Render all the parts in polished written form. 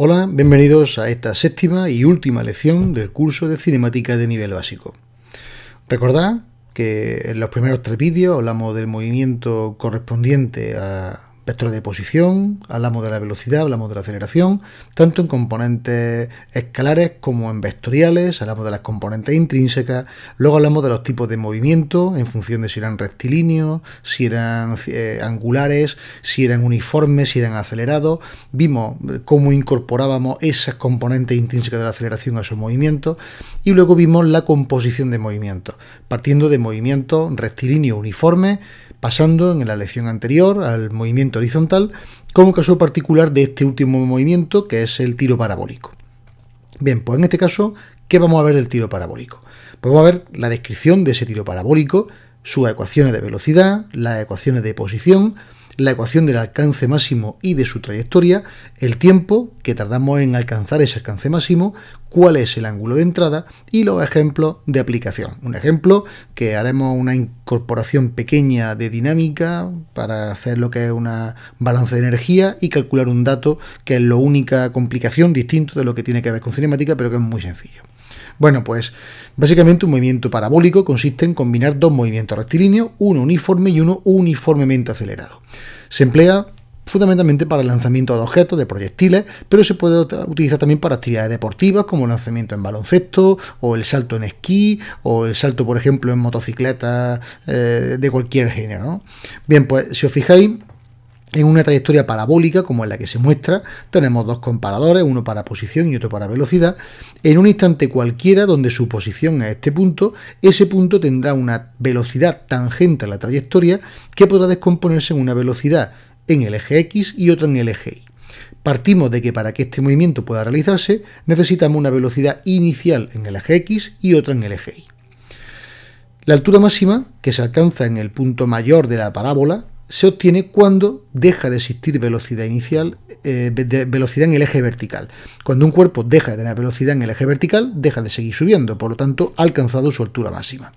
Hola, bienvenidos a esta séptima y última lección del curso de cinemática de nivel básico. Recordad que en los primeros 3 vídeos hablamos del movimiento correspondiente a vectores de posición, hablamos de la velocidad, hablamos de la aceleración, tanto en componentes escalares como en vectoriales, hablamos de las componentes intrínsecas, luego hablamos de los tipos de movimiento en función de si eran rectilíneos, si eran angulares, si eran uniformes, si eran acelerados. Vimos cómo incorporábamos esas componentes intrínsecas de la aceleración a esos movimientos y luego vimos la composición de movimientos, partiendo de movimientos rectilíneos uniformes, pasando en la lección anterior al movimiento horizontal, como caso particular de este último movimiento, que es el tiro parabólico. Bien, pues en este caso, ¿qué vamos a ver del tiro parabólico? Pues vamos a ver la descripción de ese tiro parabólico, sus ecuaciones de velocidad, las ecuaciones de posición, la ecuación del alcance máximo y de su trayectoria, el tiempo que tardamos en alcanzar ese alcance máximo, cuál es el ángulo de entrada y los ejemplos de aplicación. Un ejemplo que haremos una incorporación pequeña de dinámica para hacer lo que es una balance de energía y calcular un dato que es la única complicación distinto de lo que tiene que ver con cinemática, pero que es muy sencillo. Bueno, pues básicamente un movimiento parabólico consiste en combinar dos movimientos rectilíneos, uno uniforme y uno uniformemente acelerado. Se emplea fundamentalmente para el lanzamiento de objetos, de proyectiles, pero se puede utilizar también para actividades deportivas como el lanzamiento en baloncesto, o el salto en esquí, o el salto, por ejemplo, en motocicletas de cualquier género, ¿no? Bien, pues si os fijáis, en una trayectoria parabólica, como en la que se muestra, tenemos dos comparadores, uno para posición y otro para velocidad. En un instante cualquiera donde su posición es este punto, ese punto tendrá una velocidad tangente a la trayectoria que podrá descomponerse en una velocidad en el eje X y otra en el eje Y. Partimos de que para que este movimiento pueda realizarse, necesitamos una velocidad inicial en el eje X y otra en el eje Y. La altura máxima, que se alcanza en el punto mayor de la parábola, se obtiene cuando deja de existir velocidad inicial, velocidad en el eje vertical. Cuando un cuerpo deja de tener velocidad en el eje vertical, deja de seguir subiendo, por lo tanto ha alcanzado su altura máxima.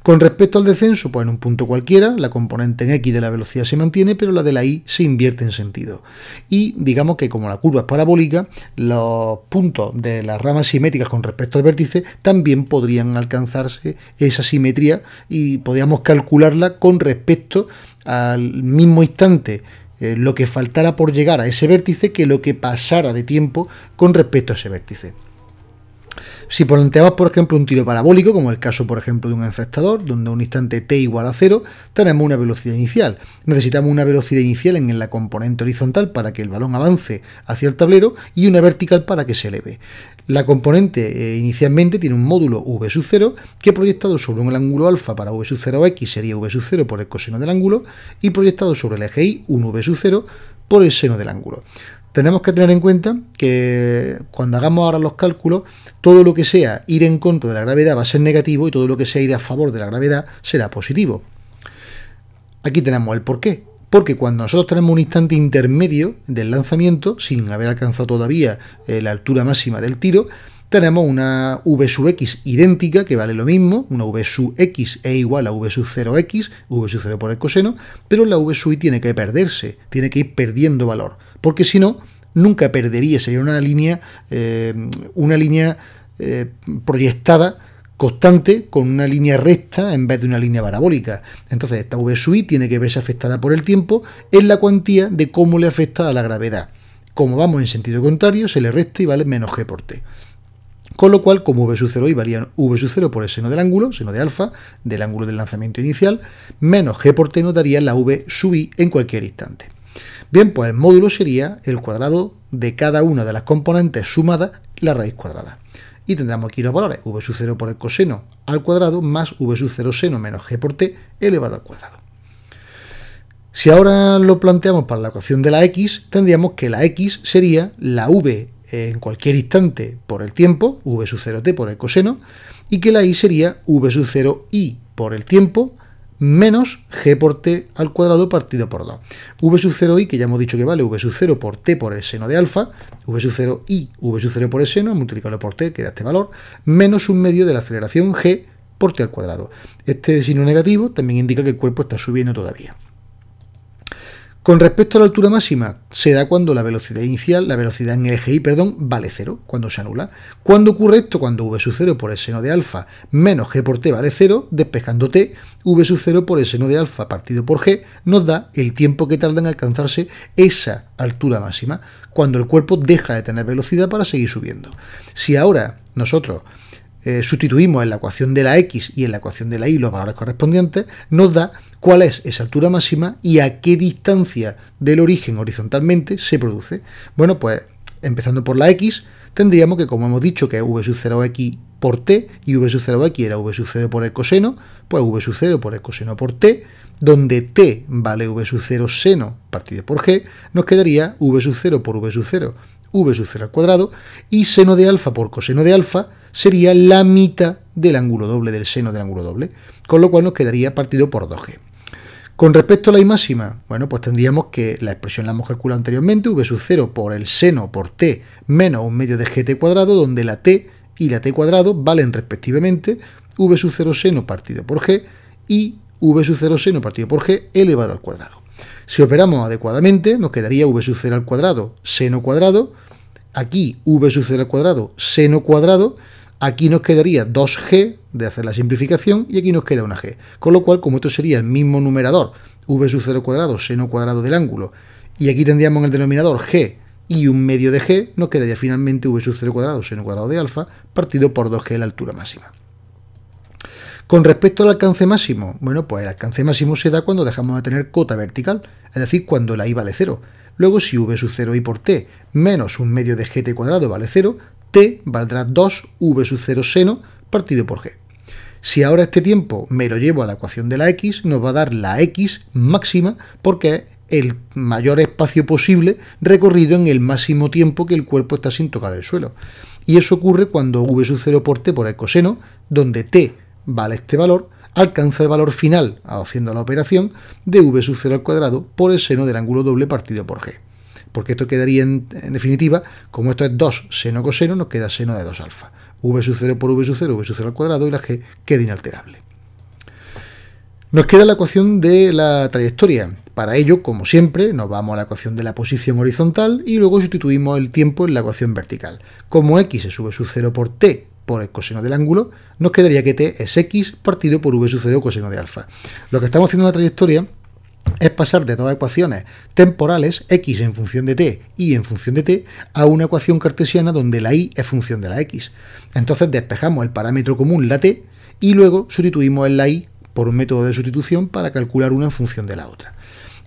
Con respecto al descenso, pues en un punto cualquiera, la componente en X de la velocidad se mantiene, pero la de la Y se invierte en sentido. Y digamos que como la curva es parabólica, los puntos de las ramas simétricas con respecto al vértice también podrían alcanzarse esa simetría y podríamos calcularla con respecto al mismo instante lo que faltara por llegar a ese vértice que lo que pasara de tiempo con respecto a ese vértice. Si planteamos, por ejemplo, un tiro parabólico, como el caso, por ejemplo, de un encestador, donde a un instante t igual a 0, tenemos una velocidad inicial. Necesitamos una velocidad inicial en la componente horizontal para que el balón avance hacia el tablero y una vertical para que se eleve. La componente inicialmente tiene un módulo v sub 0 que proyectado sobre un ángulo alfa para v sub 0x sería v sub 0 por el coseno del ángulo y proyectado sobre el eje Y un v sub 0 por el seno del ángulo. Tenemos que tener en cuenta que cuando hagamos ahora los cálculos, todo lo que sea ir en contra de la gravedad va a ser negativo y todo lo que sea ir a favor de la gravedad será positivo. Aquí tenemos el porqué. Porque cuando nosotros tenemos un instante intermedio del lanzamiento, sin haber alcanzado todavía la altura máxima del tiro, tenemos una v sub x idéntica, que vale lo mismo, una v sub x es igual a v sub 0x, v sub 0 por el coseno, pero la v sub y tiene que perderse, tiene que ir perdiendo valor, porque si no, nunca perdería, sería una línea proyectada constante con una línea recta en vez de una línea parabólica. Entonces esta v sub i tiene que verse afectada por el tiempo en la cuantía de cómo le afecta a la gravedad. Como vamos en sentido contrario, se le resta y vale menos g por t. Con lo cual, como v sub 0 i valía v sub 0 por el seno del ángulo, seno de alfa, del ángulo del lanzamiento inicial, menos g por t nos daría la v sub i en cualquier instante. Bien, pues el módulo sería el cuadrado de cada una de las componentes sumadas, la raíz cuadrada. Y tendremos aquí los valores, v sub 0 por el coseno al cuadrado más v sub 0 seno menos g por t elevado al cuadrado. Si ahora lo planteamos para la ecuación de la x, tendríamos que la x sería la v en cualquier instante por el tiempo, v sub 0t por el coseno, y que la y sería v sub 0i por el tiempo menos g por t al cuadrado partido por 2. V sub 0i, que ya hemos dicho que vale v sub 0 por t por el seno de alfa, v sub 0i, v sub 0 por el seno, multiplicarlo por t, que da este valor, menos un medio de la aceleración g por t al cuadrado. Este signo negativo también indica que el cuerpo está subiendo todavía. Con respecto a la altura máxima, se da cuando la velocidad inicial, la velocidad en el eje Y, vale 0, cuando se anula. ¿Cuándo ocurre esto? Cuando v sub 0 por el seno de alfa menos g por t vale 0, despejando t, v sub 0 por el seno de alfa partido por g nos da el tiempo que tarda en alcanzarse esa altura máxima, cuando el cuerpo deja de tener velocidad para seguir subiendo. Si ahora nosotros sustituimos en la ecuación de la x y en la ecuación de la y los valores correspondientes, nos da cuál es esa altura máxima y a qué distancia del origen horizontalmente se produce. Bueno, pues empezando por la x, tendríamos que, como hemos dicho, que es v sub 0x por t, y v sub 0x era v sub 0 por el coseno, pues v sub 0 por el coseno por t, donde t vale v sub 0 seno partido por g, nos quedaría v sub 0 por v sub 0, v sub 0 al cuadrado, y seno de alfa por coseno de alfa sería la mitad del ángulo doble, del seno del ángulo doble, con lo cual nos quedaría partido por 2g. Con respecto a la y máxima, bueno, pues tendríamos que la expresión la hemos calculado anteriormente, v sub 0 por el seno por t menos un medio de gt cuadrado, donde la t y la t cuadrado valen respectivamente v sub 0 seno partido por g y v sub 0 seno partido por g elevado al cuadrado. Si operamos adecuadamente, nos quedaría v sub 0 al cuadrado seno cuadrado, aquí v sub 0 al cuadrado seno cuadrado, aquí nos quedaría 2g de hacer la simplificación y aquí nos queda una g. Con lo cual, como esto sería el mismo numerador, v sub 0 cuadrado seno cuadrado del ángulo, y aquí tendríamos en el denominador g y un medio de g, nos quedaría finalmente v sub 0 cuadrado seno cuadrado de alfa partido por 2g la altura máxima. Con respecto al alcance máximo, bueno, pues el alcance máximo se da cuando dejamos de tener cota vertical, es decir, cuando la y vale 0. Luego, si v sub 0 y por t menos un medio de gt cuadrado vale 0, t valdrá 2v sub 0 seno partido por g. Si ahora este tiempo me lo llevo a la ecuación de la x, nos va a dar la x máxima porque es el mayor espacio posible recorrido en el máximo tiempo que el cuerpo está sin tocar el suelo. Y eso ocurre cuando v sub 0 por t por el coseno, donde t vale este valor, alcanza el valor final, haciendo la operación, de v sub 0 al cuadrado por el seno del ángulo doble partido por g. Porque esto quedaría en definitiva, como esto es 2 seno coseno, nos queda seno de 2 alfa. V sub 0 por v sub 0, v sub 0 al cuadrado, y la g queda inalterable. Nos queda la ecuación de la trayectoria. Para ello, como siempre, nos vamos a la ecuación de la posición horizontal y luego sustituimos el tiempo en la ecuación vertical. Como x es v sub 0 por t por el coseno del ángulo, nos quedaría que t es x partido por v sub 0 coseno de alfa. Lo que estamos haciendo en la trayectoria es pasar de dos ecuaciones temporales, x en función de t y en función de t, a una ecuación cartesiana donde la y es función de la x. Entonces despejamos el parámetro común, la t, y luego sustituimos en la y por un método de sustitución para calcular una en función de la otra.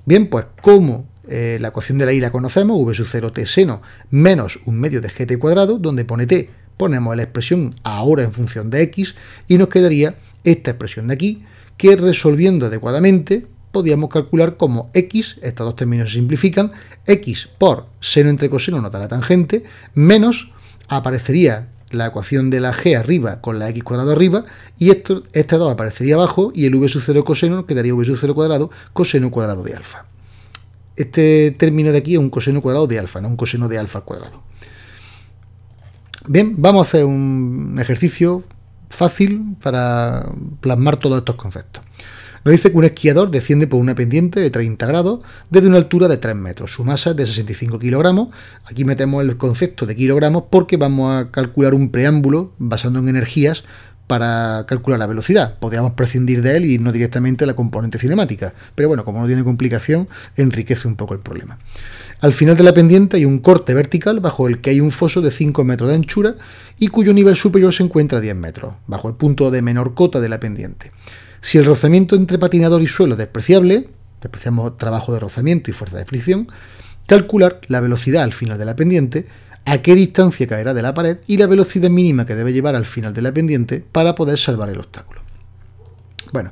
Bien, pues como la ecuación de la y la conocemos, v sub 0 t seno menos un medio de gt cuadrado, donde pone t, ponemos la expresión ahora en función de x y nos quedaría esta expresión de aquí, que resolviendo adecuadamente podríamos calcular como x, estos dos términos se simplifican, x por seno entre coseno nota la tangente, menos aparecería la ecuación de la g arriba con la x cuadrado arriba, y este 2 aparecería abajo, y el v sub 0 coseno nos quedaría v sub 0 cuadrado coseno cuadrado de alfa. Este término de aquí es un coseno cuadrado de alfa, no un coseno de alfa al cuadrado. Bien, vamos a hacer un ejercicio fácil para plasmar todos estos conceptos. Nos dice que un esquiador desciende por una pendiente de 30 grados desde una altura de 3 metros. Su masa es de 65 kilogramos. Aquí metemos el concepto de kilogramos porque vamos a calcular un preámbulo basado en energías para calcular la velocidad. Podríamos prescindir de él y irnos directamente a la componente cinemática. Pero bueno, como no tiene complicación, enriquece un poco el problema. Al final de la pendiente hay un corte vertical bajo el que hay un foso de 5 metros de anchura y cuyo nivel superior se encuentra a 10 metros, bajo el punto de menor cota de la pendiente. Si el rozamiento entre patinador y suelo es despreciable, despreciamos trabajo de rozamiento y fuerza de fricción, calcular la velocidad al final de la pendiente, a qué distancia caerá de la pared y la velocidad mínima que debe llevar al final de la pendiente para poder salvar el obstáculo. Bueno,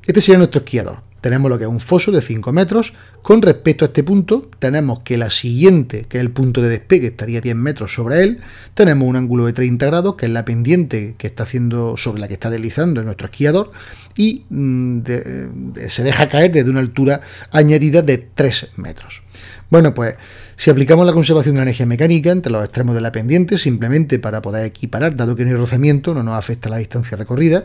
este sería nuestro esquiador. Tenemos lo que es un foso de 5 metros. Con respecto a este punto, tenemos que la siguiente, que es el punto de despegue, estaría 10 metros sobre él. Tenemos un ángulo de 30 grados, que es la pendiente que está haciendo, sobre la que está deslizando en nuestro esquiador, y se deja caer desde una altura añadida de 3 metros. Bueno, pues si aplicamos la conservación de la energía mecánica entre los extremos de la pendiente, simplemente para poder equiparar, dado que no hay rozamiento, no nos afecta la distancia recorrida,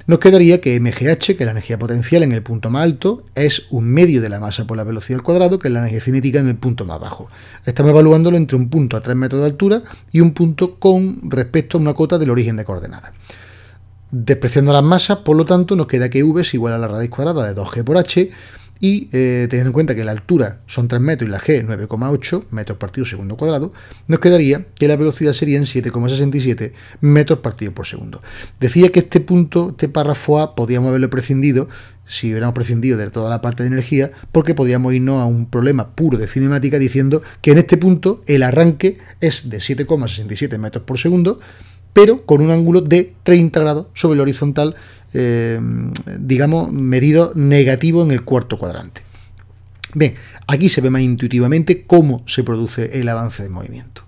nos quedaría que mgh, que es la energía potencial en el punto más alto, es un medio de la masa por la velocidad al cuadrado, que es la energía cinética en el punto más bajo. Estamos evaluándolo entre un punto a 3 metros de altura y un punto con respecto a una cota del origen de coordenadas. Despreciando las masas, por lo tanto, nos queda que v es igual a la raíz cuadrada de 2g por h, y teniendo en cuenta que la altura son 3 metros y la g 9,8 metros partido segundo cuadrado, nos quedaría que la velocidad serían 7,67 metros partido por segundo. Decía que este punto, este párrafo A, podíamos haberlo prescindido si hubiéramos prescindido de toda la parte de energía, porque podríamos irnos a un problema puro de cinemática diciendo que en este punto el arranque es de 7,67 metros por segundo, pero con un ángulo de 30 grados sobre el horizontal, digamos, medido negativo en el cuarto cuadrante. Bien, aquí se ve más intuitivamente cómo se produce el avance de movimiento.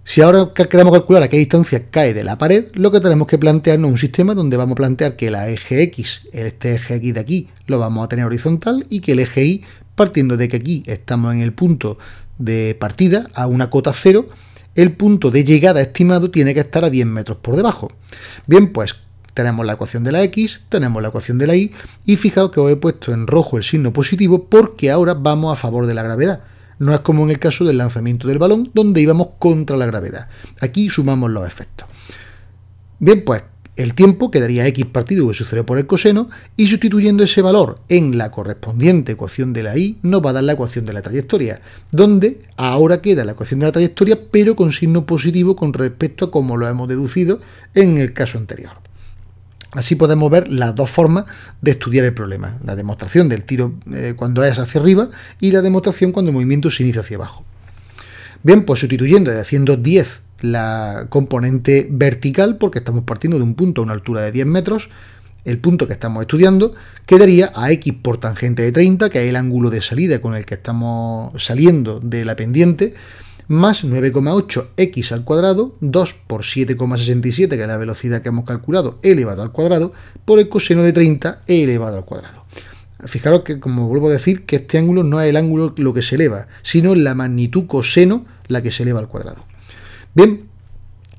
Si ahora queremos calcular a qué distancia cae de la pared, lo que tenemos que plantearnos es un sistema donde vamos a plantear que la eje X, este eje X de aquí, lo vamos a tener horizontal, y que el eje Y, partiendo de que aquí estamos en el punto de partida a una cota 0, el punto de llegada estimado tiene que estar a 10 metros por debajo. Bien, pues tenemos la ecuación de la X, tenemos la ecuación de la Y, y fijaos que os he puesto en rojo el signo positivo porque ahora vamos a favor de la gravedad. No es como en el caso del lanzamiento del balón, donde íbamos contra la gravedad. Aquí sumamos los efectos. Bien, pues el tiempo quedaría x partido v sub 0 por el coseno, y sustituyendo ese valor en la correspondiente ecuación de la y, nos va a dar la ecuación de la trayectoria, donde ahora queda la ecuación de la trayectoria, pero con signo positivo con respecto a cómo lo hemos deducido en el caso anterior. Así podemos ver las dos formas de estudiar el problema: la demostración del tiro cuando es hacia arriba, y la demostración cuando el movimiento se inicia hacia abajo. Bien, pues sustituyendo y haciendo 10 la componente vertical, porque estamos partiendo de un punto a una altura de 10 metros, el punto que estamos estudiando, quedaría a x por tangente de 30, que es el ángulo de salida con el que estamos saliendo de la pendiente, más 9,8x al cuadrado, 2 por 7,67, que es la velocidad que hemos calculado, elevado al cuadrado, por el coseno de 30 elevado al cuadrado. Fijaros que, como vuelvo a decir, que este ángulo no es el ángulo lo que se eleva, sino la magnitud coseno la que se eleva al cuadrado. Bien,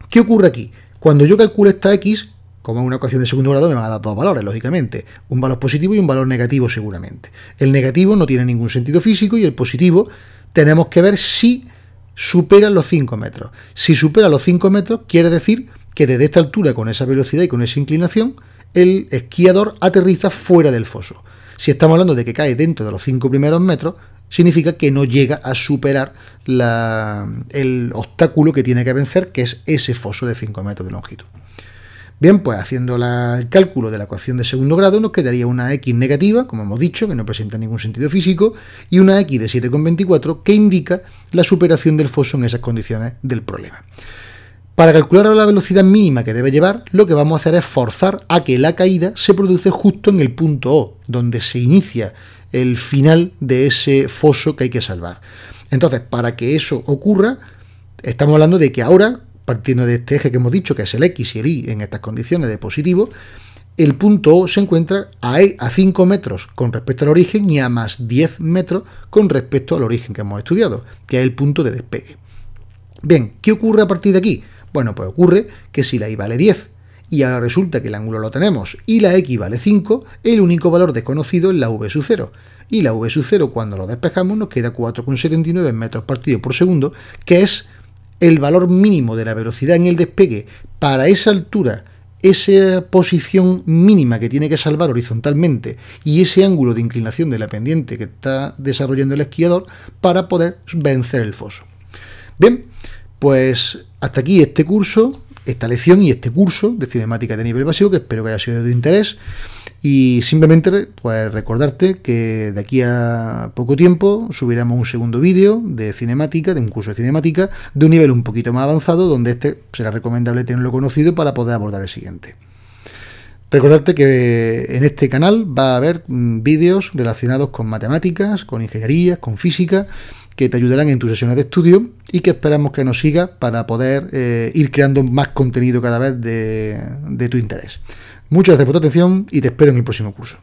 ¿qué ocurre aquí? Cuando yo calculo esta x, como es una ecuación de segundo grado, me van a dar dos valores, lógicamente. Un valor positivo y un valor negativo, seguramente. El negativo no tiene ningún sentido físico, y el positivo tenemos que ver si supera los 5 metros. Si supera los 5 metros, quiere decir que desde esta altura, con esa velocidad y con esa inclinación, el esquiador aterriza fuera del foso. Si estamos hablando de que cae dentro de los 5 primeros metros, significa que no llega a superar el obstáculo que tiene que vencer, que es ese foso de 5 metros de longitud. Bien, pues haciendo el cálculo de la ecuación de segundo grado, nos quedaría una x negativa, como hemos dicho, que no presenta ningún sentido físico, y una x de 7,24, que indica la superación del foso en esas condiciones del problema. Para calcular la velocidad mínima que debe llevar, lo que vamos a hacer es forzar a que la caída se produce justo en el punto O, donde se inicia el final de ese foso que hay que salvar. Entonces, para que eso ocurra, estamos hablando de que ahora, partiendo de este eje que hemos dicho, que es el X y el Y en estas condiciones de positivo, el punto O se encuentra a 5 metros con respecto al origen y a más 10 metros con respecto al origen que hemos estudiado, que es el punto de despegue. Bien, ¿qué ocurre a partir de aquí? Bueno, pues ocurre que si la Y vale 10 y ahora resulta que el ángulo lo tenemos y la X vale 5, el único valor desconocido es la V sub 0. Y la V sub 0, cuando lo despejamos, nos queda 4,79 metros partido por segundo, que es el valor mínimo de la velocidad en el despegue para esa altura, esa posición mínima que tiene que salvar horizontalmente y ese ángulo de inclinación de la pendiente que está desarrollando el esquiador para poder vencer el foso. Bien, pues hasta aquí este curso, esta lección y este curso de cinemática de nivel básico, que espero que haya sido de interés. Y simplemente pues recordarte que de aquí a poco tiempo subiremos un segundo vídeo de cinemática, de un curso de cinemática de un nivel un poquito más avanzado, donde este será recomendable tenerlo conocido para poder abordar el siguiente. Recordarte que en este canal va a haber vídeos relacionados con matemáticas, con ingeniería, con física, que te ayudarán en tus sesiones de estudio y que esperamos que nos sigas para poder ir creando más contenido cada vez de tu interés. Muchas gracias por tu atención y te espero en el próximo curso.